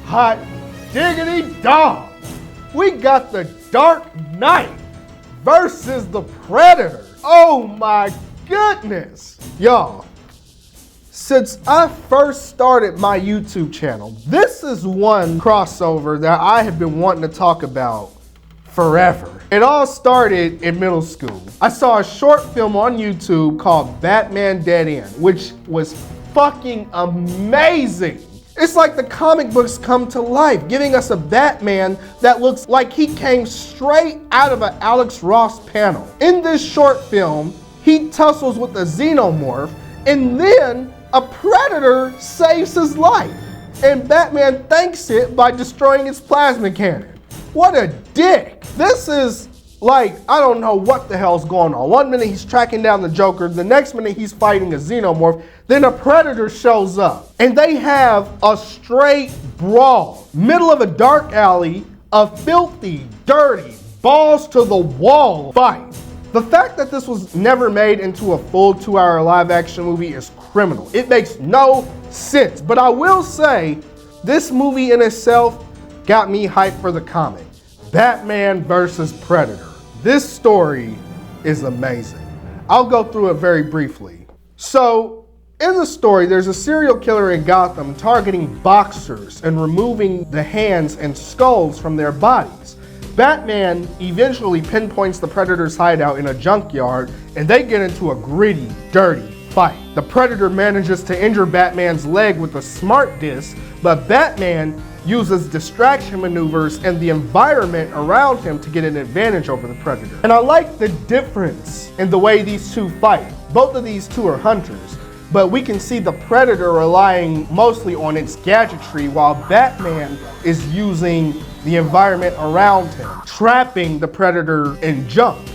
Hot diggity dog. We got the Dark Knight versus the Predator. Oh my goodness. Y'all, since I first started my YouTube channel, this is one crossover that I have been wanting to talk about forever. It all started in middle school. I saw a short film on YouTube called Batman Dead End, which was fucking amazing. It's like the comic books come to life, giving us a Batman that looks like he came straight out of an Alex Ross panel. In this short film, he tussles with a xenomorph, and then a predator saves his life. And Batman thanks it by destroying its plasma cannon. What a dick. This is like, I don't know what the hell's going on. One minute he's tracking down the Joker, the next minute he's fighting a xenomorph, then a predator shows up. And they have a straight brawl. Middle of a dark alley, a filthy, dirty, balls to the wall fight. The fact that this was never made into a full 2-hour live action movie is criminal. It makes no sense. But I will say, this movie in itself got me hyped for the comic. Batman versus Predator. This story is amazing. I'll go through it very briefly. So, in the story, there's a serial killer in Gotham targeting boxers and removing the hands and skulls from their bodies. Batman eventually pinpoints the Predator's hideout in a junkyard, and they get into a gritty, dirty fight. The Predator manages to injure Batman's leg with a smart disc, but Batman uses distraction maneuvers and the environment around him to get an advantage over the Predator. And I like the difference in the way these two fight. Both of these two are hunters, but we can see the Predator relying mostly on its gadgetry while Batman is using the environment around him, trapping the Predator in junk.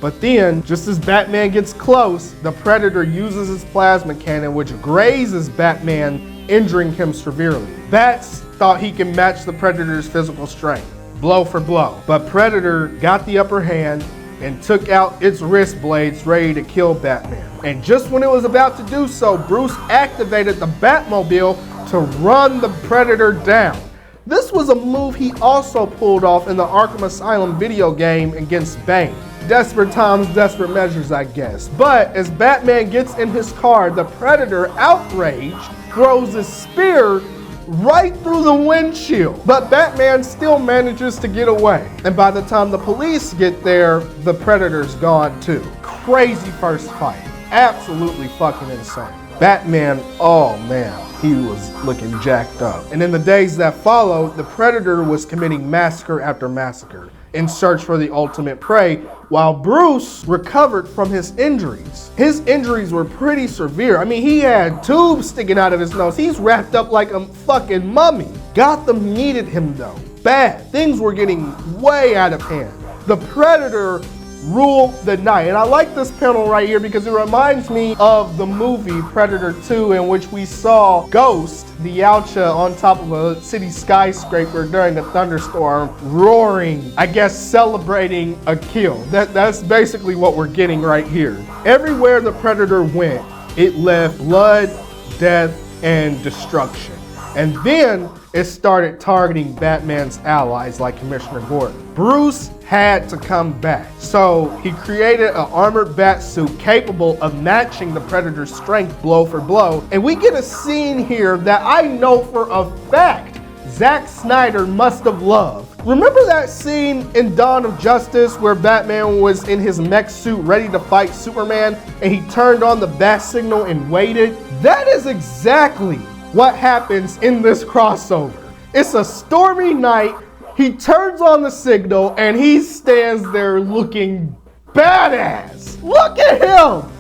But then, just as Batman gets close, the Predator uses his plasma cannon, which grazes Batman, injuring him severely. Bats thought he can match the Predator's physical strength, blow for blow. But Predator got the upper hand and took out its wrist blades ready to kill Batman. And just when it was about to do so, Bruce activated the Batmobile to run the Predator down. This was a move he also pulled off in the Arkham Asylum video game against Bane. Desperate times, desperate measures, I guess. But as Batman gets in his car, the Predator, outraged, throws his spear right through the windshield. But Batman still manages to get away. And by the time the police get there, the Predator's gone too. Crazy first fight. Absolutely fucking insane. Batman, oh man, he was looking jacked up. And in the days that followed, the Predator was committing massacre after massacre in search for the ultimate prey, while Bruce recovered from his injuries. His injuries were pretty severe. I mean, he had tubes sticking out of his nose. He's wrapped up like a fucking mummy. Gotham needed him though, bad. Things were getting way out of hand. The Predator ruled the night. And I like this panel right here because it reminds me of the movie Predator 2, in which we saw Ghost, the Yautja, on top of a city skyscraper during a thunderstorm, roaring, I guess celebrating a kill. That's basically what we're getting right here. Everywhere the Predator went, it left blood, death, and destruction. And then it started targeting Batman's allies like Commissioner Gordon. Bruce had to come back. So he created an armored bat suit capable of matching the Predator's strength blow for blow. And we get a scene here that I know for a fact Zack Snyder must have loved. Remember that scene in Dawn of Justice where Batman was in his mech suit ready to fight Superman and he turned on the bat signal and waited? That is exactly what happens in this crossover. It's a stormy night. He turns on the signal and he stands there looking badass. Look at him.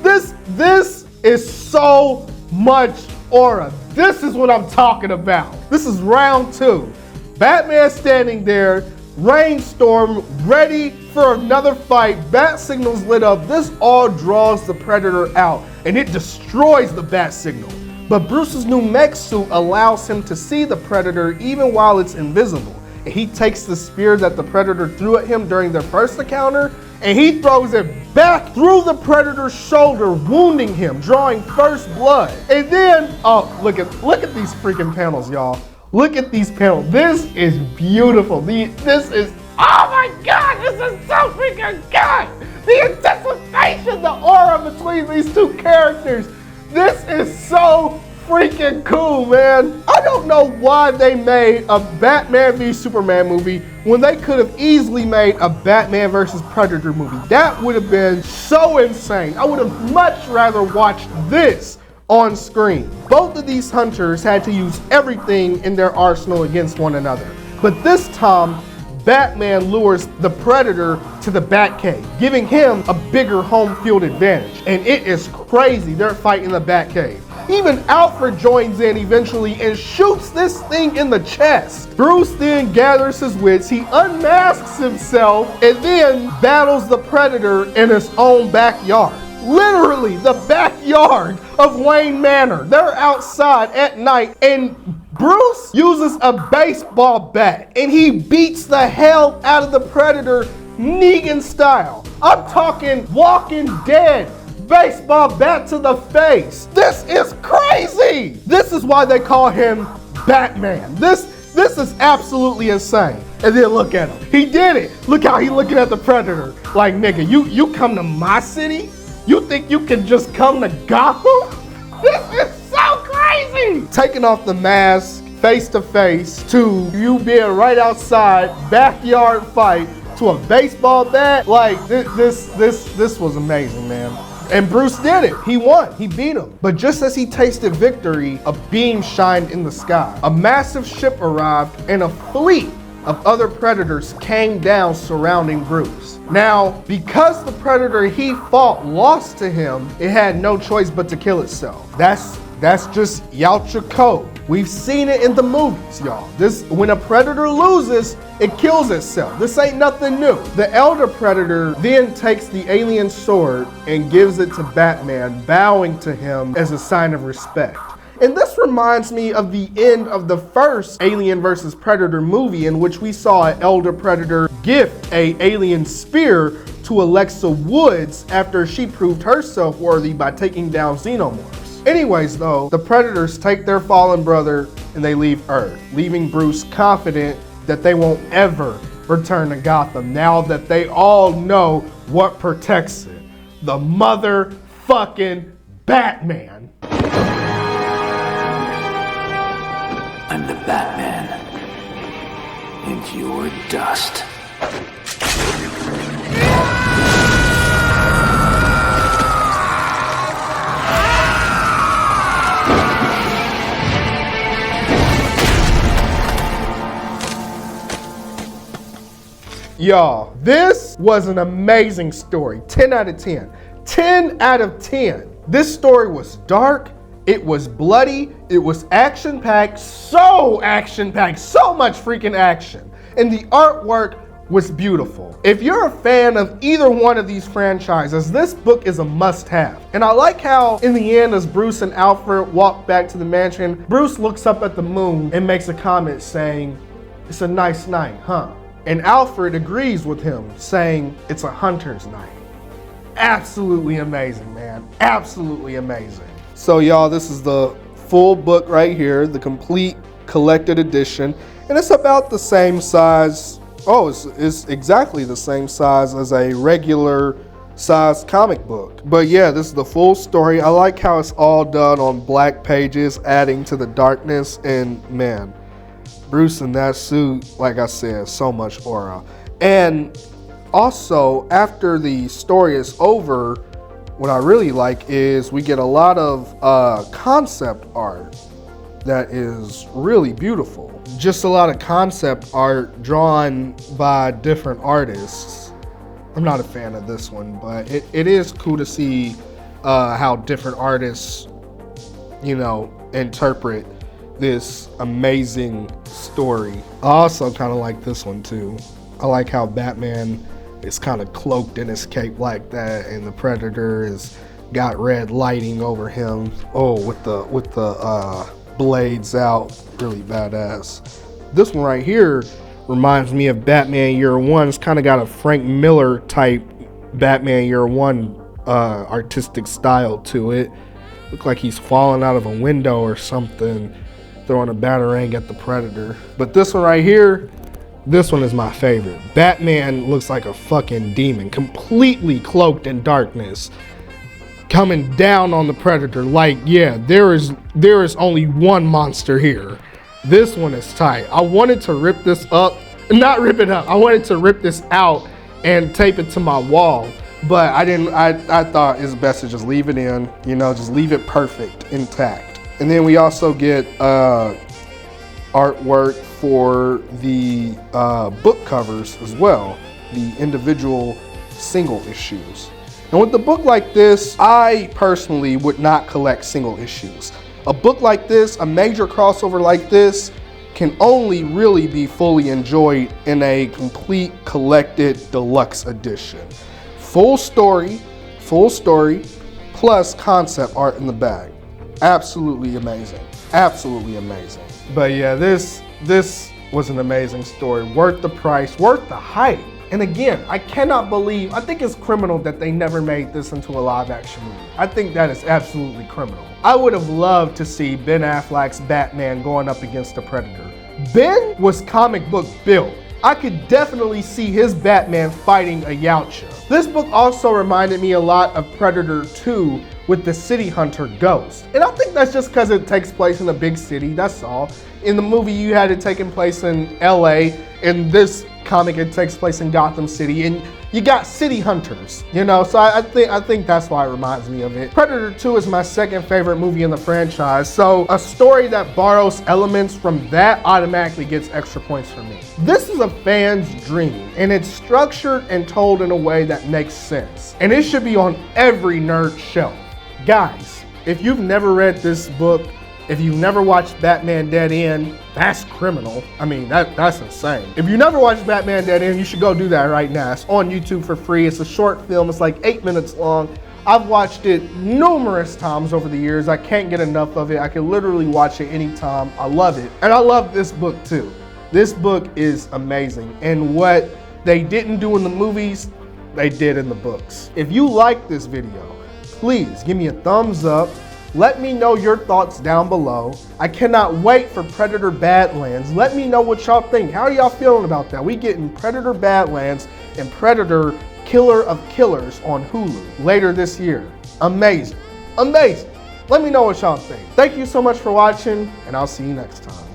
This is so much aura. This is what I'm talking about. This is round 2. Batman standing there, rainstorm, ready for another fight, bat signals lit up. This all draws the Predator out and it destroys the bat signal. But Bruce's new mech suit allows him to see the Predator even while it's invisible. And he takes the spear that the Predator threw at him during their first encounter and he throws it back through the Predator's shoulder, wounding him, drawing first blood. And then, oh, look at these freaking panels, y'all. Look at these panels. This is beautiful. This is, oh my God, this is so freaking good. The anticipation, the aura between these two characters. This is so freaking cool, man. I don't know why they made a Batman v Superman movie when they could have easily made a Batman versus Predator movie. That would have been so insane. I would have much rather watched this on screen. Both of these hunters had to use everything in their arsenal against one another. But this time, Batman lures the Predator to the Batcave, giving him a bigger home field advantage. And it is crazy. They're fighting the Batcave. Even Alfred joins in eventually and shoots this thing in the chest. Bruce then gathers his wits, he unmasks himself, and then battles the Predator in his own backyard. Literally the backyard of Wayne Manor. They're outside at night and Bruce uses a baseball bat and he beats the hell out of the Predator Negan style. I'm talking Walking Dead. Baseball bat to the face. This is crazy. This is why they call him Batman. This is absolutely insane. And then look at him. He did it. Look how he's looking at the Predator. Like, nigga, you come to my city? You think you can just come to Gotham? This is so crazy. Taking off the mask face to face to you being right outside, backyard fight to a baseball bat. Like this was amazing, man. And Bruce did it. He won. He beat him. But just as he tasted victory, a beam shined in the sky. A massive ship arrived and a fleet of other Predators came down surrounding Bruce. Now, because the Predator he fought lost to him, it had no choice but to kill itself. That's just Yautja code. We've seen it in the movies, y'all. When a Predator loses, it kills itself. This ain't nothing new. The Elder Predator then takes the alien sword and gives it to Batman, bowing to him as a sign of respect. And this reminds me of the end of the first Alien vs. Predator movie, in which we saw an Elder Predator gift an alien spear to Alexa Woods after she proved herself worthy by taking down xenomorphs. Anyways though, the Predators take their fallen brother and they leave Earth, leaving Bruce confident that they won't ever return to Gotham now that they all know what protects it. The motherfucking Batman. I'm the Batman, and you're dust. Y'all, this was an amazing story. 10 out of 10. 10 out of 10. This story was dark. It was bloody. It was action-packed. So action-packed. So much freaking action. And the artwork was beautiful. If you're a fan of either one of these franchises, this book is a must-have. And I like how in the end, as Bruce and Alfred walk back to the mansion, Bruce looks up at the moon and makes a comment saying, "It's a nice night, huh?" And Alfred agrees with him, saying it's a hunter's night. Absolutely amazing, man. Absolutely amazing. So y'all, this is the full book right here, the complete collected edition. And it's about the same size. Oh, it's exactly the same size as a regular size comic book. But yeah, this is the full story. I like how it's all done on black pages, adding to the darkness. And man, Bruce in that suit, like I said, so much aura. And also, after the story is over, what I really like is we get a lot of concept art that is really beautiful. Just a lot of concept art drawn by different artists. I'm not a fan of this one, but it is cool to see how different artists, interpret this amazing story. I also kind of like this one too. I like how Batman is kind of cloaked in his cape like that, and the Predator is got red lighting over him. Oh, with the blades out, really badass. This one right here reminds me of Batman Year One. It's kind of got a Frank Miller type Batman Year One artistic style to it. Look like he's falling out of a window or something. throwing a batarang at the Predator. But this one right here, this one is my favorite. Batman looks like a fucking demon, completely cloaked in darkness, coming down on the Predator. Like, yeah, there is only one monster here. This one is tight. I wanted to rip this up, not rip it up. I wanted to rip this out and tape it to my wall, but I didn't. I thought it's best to just leave it in, you know, just leave it perfect, intact. And then we also get artwork for the book covers as well, the individual single issues. And with a book like this, I personally would not collect single issues. A book like this, a major crossover like this, can only really be fully enjoyed in a complete collected deluxe edition. Full story, plus concept art in the bag. Absolutely amazing, absolutely amazing. But yeah, this was an amazing story, worth the price, worth the hype. And again, I cannot believe, I think it's criminal that they never made this into a live action movie. I think that is absolutely criminal. I would have loved to see Ben Affleck's Batman going up against the Predator. Ben was comic book built. I could definitely see his Batman fighting a Yautja. This book also reminded me a lot of Predator 2 with the city hunter Ghost. And I think that's just because it takes place in a big city, that's all. In the movie, you had it taking place in LA. In this comic, it takes place in Gotham City, and you got city hunters, you know, so I think that's why it reminds me of it. Predator 2 is my second favorite movie in the franchise, so a story that borrows elements from that automatically gets extra points for me. This is a fan's dream, and it's structured and told in a way that makes sense, and it should be on every nerd shelf. Guys, if you've never read this book, if you've never watched Batman Dead End, that's criminal. I mean, that's insane. If you never watched Batman Dead End, you should go do that right now. It's on YouTube for free. It's a short film. It's like 8 minutes long. I've watched it numerous times over the years. I can't get enough of it. I can literally watch it anytime. I love it. And I love this book too. This book is amazing. And what they didn't do in the movies, they did in the books. If you like this video, please give me a thumbs up. Let me know your thoughts down below. I cannot wait for Predator Badlands. Let me know what y'all think. How are y'all feeling about that? We getting Predator Badlands and Predator Killer of Killers on Hulu later this year. Amazing, amazing. Let me know what y'all think. Thank you so much for watching, and I'll see you next time.